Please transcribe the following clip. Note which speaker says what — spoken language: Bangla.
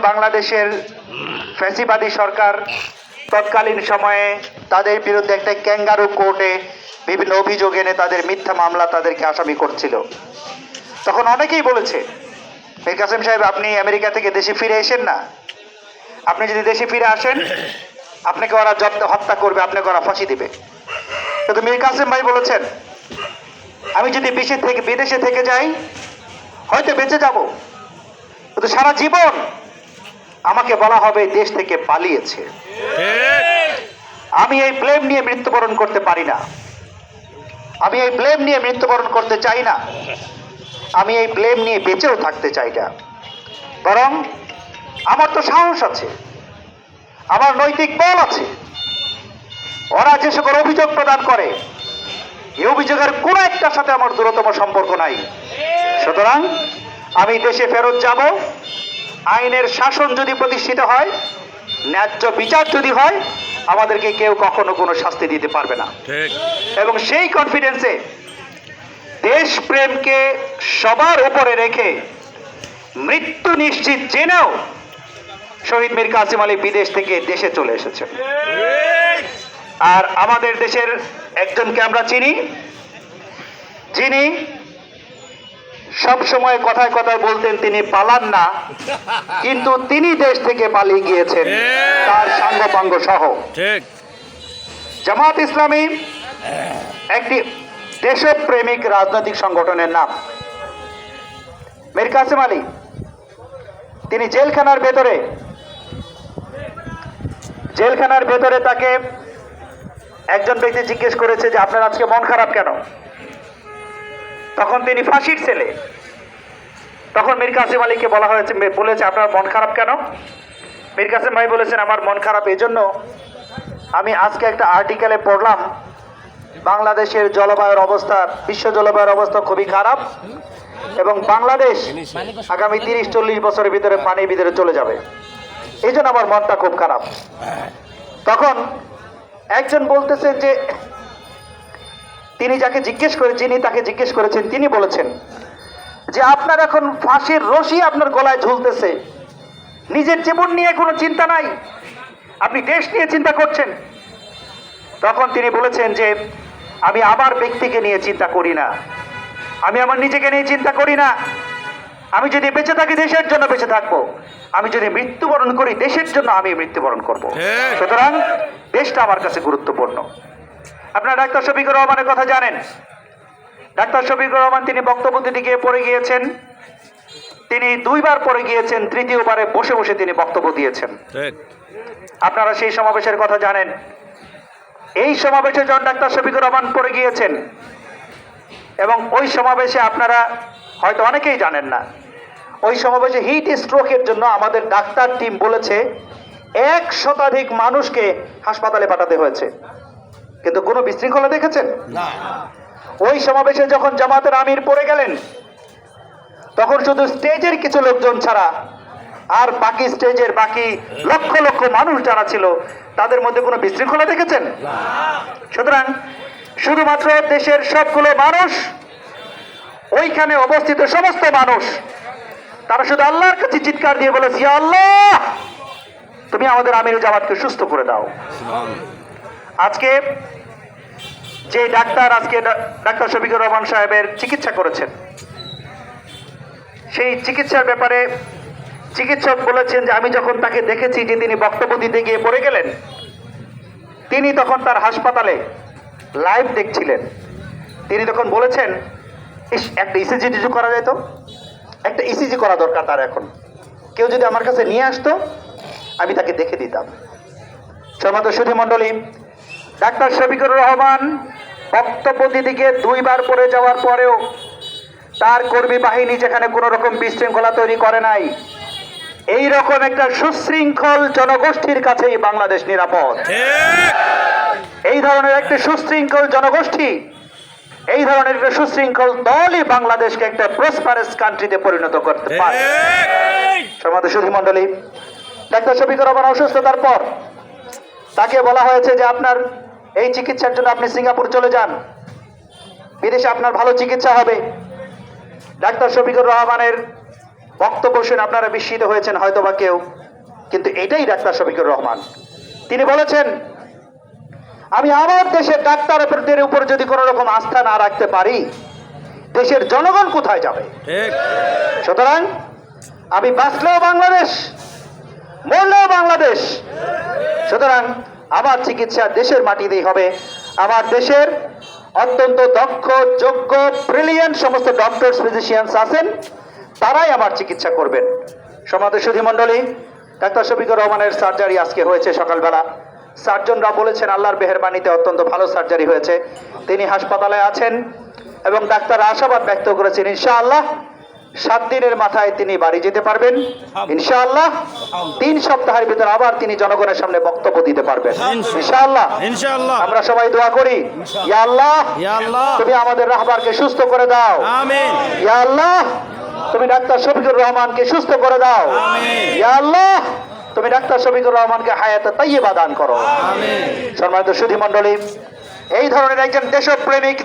Speaker 1: বাংলাদেশের ফ্যাসিবাদী সরকার তৎকালীন সময়ে তাদের বিরুদ্ধে একটা ক্যাঙ্গারু কোর্টে বিভিন্ন অভিযোগ এনে তাদের মিথ্যা মামলা তাদেরকে আসামি করছিল। তখন অনেকেই বলেছে, মীর কাসেম সাহেব আপনি আমেরিকা থেকে দেশে ফিরে এসেন না, আপনি যদি দেশে ফিরে আসেন আপনাকে ওরা হত্যা করবে, আপনাকে ওরা ফাঁসি দিবে। কিন্তু মীর কাসেম ভাই বলেছেন আমি যদি বিদেশে থেকে যাই হয়তো বেঁচে যাব, কিন্তু সারা জীবন আমাকে বলা হবে দেশ থেকে পালিয়েছে। আমি এই ব্লেম নিয়ে মৃত্যুবরণ করতে পারি না, আমি এই ব্লেম নিয়ে মৃত্যুবরণ করতে চাই না, আমি এই ব্লেম নিয়ে বেঁচেও থাকতে চাই না। বরং আমার তো সাহস আছে, আমার নৈতিক বল আছে। ওরা যে সকল অভিযোগ প্রদান করে এই অভিযোগের কোনো একটার সাথে আমার দূরতম সম্পর্ক নাই। সুতরাং আমি দেশে ফেরত যাব, আইনের শাসন যদি প্রতিষ্ঠিত হয়, ন্যায্য বিচার যদি হয়, আমাদেরকে কেউ কখনো কোনো শাস্তি দিতে পারবে না। এবং সেই কনফিডেন্সে দেশপ্রেমকে সবার উপরে রেখে মৃত্যু নিশ্চিত জেনেও শহীদ মীর কাসেম আলী বিদেশ থেকে দেশে চলে এসেছেন। আর আমাদের দেশের একজনকে আমরা চিনি, যিনি সব সময় কথায় কথায় বলতেন তিনি পালান না, কিন্তু তিনি দেশ থেকে পালিয়ে গিয়েছেন তার সাঙ্গপাঙ্গ সহ। জামাত ইসলামী একটি দেশপ্রেমিক রাজনৈতিক সংগঠনের নাম। মীর কাসেম আলী তিনি জেলখানার ভেতরে তাকে একজন ব্যক্তি জিজ্ঞেস করেছে যে আপনার আজকে মন খারাপ কেন? তখন তিনি ফাঁসির ছেলে। তখন মীর কাসেম আলীকে বলেছে আপনার মন খারাপ কেন? মীর কাসেম ভাই বলেছেন আমার মন খারাপ এজন্য, আমি আজকে একটা আর্টিকেলে পড়লাম বাংলাদেশের জলবায়ুর অবস্থা, বিশ্ব জলবায়ুর অবস্থা খুবই খারাপ এবং বাংলাদেশ আগামী 30-40 বছরের ভিতরে পানির ভিতরে চলে যাবে, এই জন্য আমার মনটা খুব খারাপ। তখন একজন বলতেছেন যে যিনি তাকে জিজ্ঞেস করেছেন তিনি বলেছেন যে আপনার এখন ফাঁসির রশি আপনার গলায় ঝুলতেছে, নিজের জীবন নিয়ে কোনো চিন্তা নাই, আপনি দেশ নিয়ে চিন্তা করছেন। তখন তিনি বলেছেন যে আমি আমার ব্যক্তিকে নিয়ে চিন্তা করি না, আমি আমার নিজেকে নিয়ে চিন্তা করি না, আমি যদি বেঁচে থাকি দেশের জন্য বেঁচে থাকবো, আমি যদি মৃত্যুবরণ করি দেশের জন্য আমি মৃত্যুবরণ করব। সুতরাং দেশটা আমার কাছে গুরুত্বপূর্ণ। আপনারা ডাক্তার শফিকুর রহমানের কথা জানেন। ডাক্তার শফিকুর রহমান তিনি বক্তব্য দিতে গিয়ে পড়ে গিয়েছেন, তিনি 2 বার পড়ে গিয়েছেন, 3য়-বারে বসে বসে তিনি বক্তব্য দিয়েছেন। আপনারা সেই সমাবেশের কথা জানেন। এই সমাবেশে যখন ডাক্তার শফিকুর রহমান পড়ে গিয়েছেন এবং ওই সমাবেশে আপনারা হয়তো অনেকেই জানেন না, ওই সমাবেশে হিট স্ট্রোকের জন্য আমাদের ডাক্তার টিম বলেছে 1 শতাধিক মানুষকে হাসপাতালে পাঠাতে হয়েছে, কিন্তু কোনো বিশৃঙ্খলা দেখেছেন না। ওই সমাবেশে যখন জামাতের আমির পড়ে গেলেন তখন শুধু স্টেজের কিছু লোকজন ছাড়া আর বাকি স্টেজের বাকি লক্ষ লক্ষ মানুষ যারা ছিল তাদের মধ্যে কোনো বিশৃঙ্খলা দেখেছেন? সুতরাং শুধুমাত্র দেশের সবগুলো মানুষ, ওইখানে অবস্থিত সমস্ত মানুষ, তারা শুধু আল্লাহর কাছে চিৎকার দিয়ে বলেছে ইয়া আল্লাহ তুমি আমাদের আমির জামাতকে সুস্থ করে দাও। আজকে যে ডাক্তার শফিকুর রহমান সাহেবের চিকিৎসা করেছেন, সেই চিকিৎসার ব্যাপারে চিকিৎসক বলেছেন যে আমি যখন তাকে দেখেছি যে তিনি বক্তব্য দিতে গিয়ে পড়ে গেলেন, তিনি তখন তার হাসপাতালে লাইভ দেখছিলেন। তিনি তখন বলেছেন একটা ইসিজি করা যেত, একটা ইসিজি করা দরকার তার, এখন কেউ যদি আমার কাছে নিয়ে আসতো আমি তাকে দেখে দিতাম। সম্মানিত সুধী মণ্ডলী, ডাক্তার শফিকুর রহমান বক্তব্য দিতে গিয়ে 2 বার পড়ে যাওয়ার পরেও তার কর্মী বাহিনী যেখানে কোনো রকম বিশৃঙ্খলা তৈরি করে নাই, এই রকম একটা সুশৃঙ্খল জনগোষ্ঠীর কাছেই বাংলাদেশ নিরাপদ। এই ধরনের একটা সুশৃঙ্খল জনগোষ্ঠী, এই ধরনের একটা সুশৃঙ্খল দলই বাংলাদেশকে একটা প্রসপারাস কান্ট্রিতে পরিণত করতে পারে। সম্মানিত সুধী মণ্ডলী, ডাক্তার শফিকুর রহমান অসুস্থতার পর তাকে বলা হয়েছে যে আপনার এই চিকিৎসার জন্য আপনি সিঙ্গাপুর চলে যান, বিদেশে আপনার ভালো চিকিৎসা হবে। ডাক্তার শফিকুর রহমানের বক্তব্য শুনে আপনারা বিস্মিত হয়েছেন হয়তো বা কেউ, কিন্তু এটাই ডাক্তার শফিকুর রহমান। তিনি বলেছেন, আমি আমার দেশের ডাক্তারদের উপর যদি কোনো রকম আস্থা না রাখতে পারি, দেশের জনগণ কোথায় যাবে? সুতরাং আমি বাঁচলেও বাংলাদেশ, মরলেও বাংলাদেশ। সুতরাং আমার চিকিৎসা দেশের মাটিতেই হবে। আমার দেশের অত্যন্ত দক্ষ, যোগ্য, ব্রিলিয়েন্ট সমস্ত ডক্টরস, ফিজিশিয়ানস আছেন, তারাই আমার চিকিৎসা করবেন। সমাজ সুধী মণ্ডলী, ডাক্তার শফিকুর রহমানের সার্জারি আজকে হয়েছে সকালবেলা। সার্জনরা বলেছেন আল্লাহর মেহেরবানিতে অত্যন্ত ভালো সার্জারি হয়েছে। তিনি হাসপাতালে আছেন এবং ডাক্তার আশাবাদ ব্যক্ত করেছেন ইনশাআল্লাহ 7 দিনের মাথায় তিনি বাড়ি যেতে পারবেন। ইনশাআল্লাহ 3 সপ্তাহের ভিতরে আবার তিনি জনগণের সামনে বক্তব্য দিতে পারবেন। ইনশাআল্লাহ
Speaker 2: ইনশাআল্লাহ
Speaker 1: আমরা সবাই দোয়া করি, ইয়া আল্লাহ,
Speaker 2: ইয়া আল্লাহ,
Speaker 1: তুমি আমাদের রাহবারকে সুস্থ করে দাও।
Speaker 2: আমিন।
Speaker 1: ইয়া আল্লাহ, তুমি ডাক্তার শফিকুর রহমানকে সুস্থ করে দাও।
Speaker 2: আমিন।
Speaker 1: ইয়া আল্লাহ, তুমি ডাক্তার শফিকুর রহমানকে হায়াতে তাইয়্যিবা দান করো।
Speaker 2: আমিন।
Speaker 1: সম্মানিত সুধী মণ্ডলী, এই ধরনের একজন দেশপ্রেমিক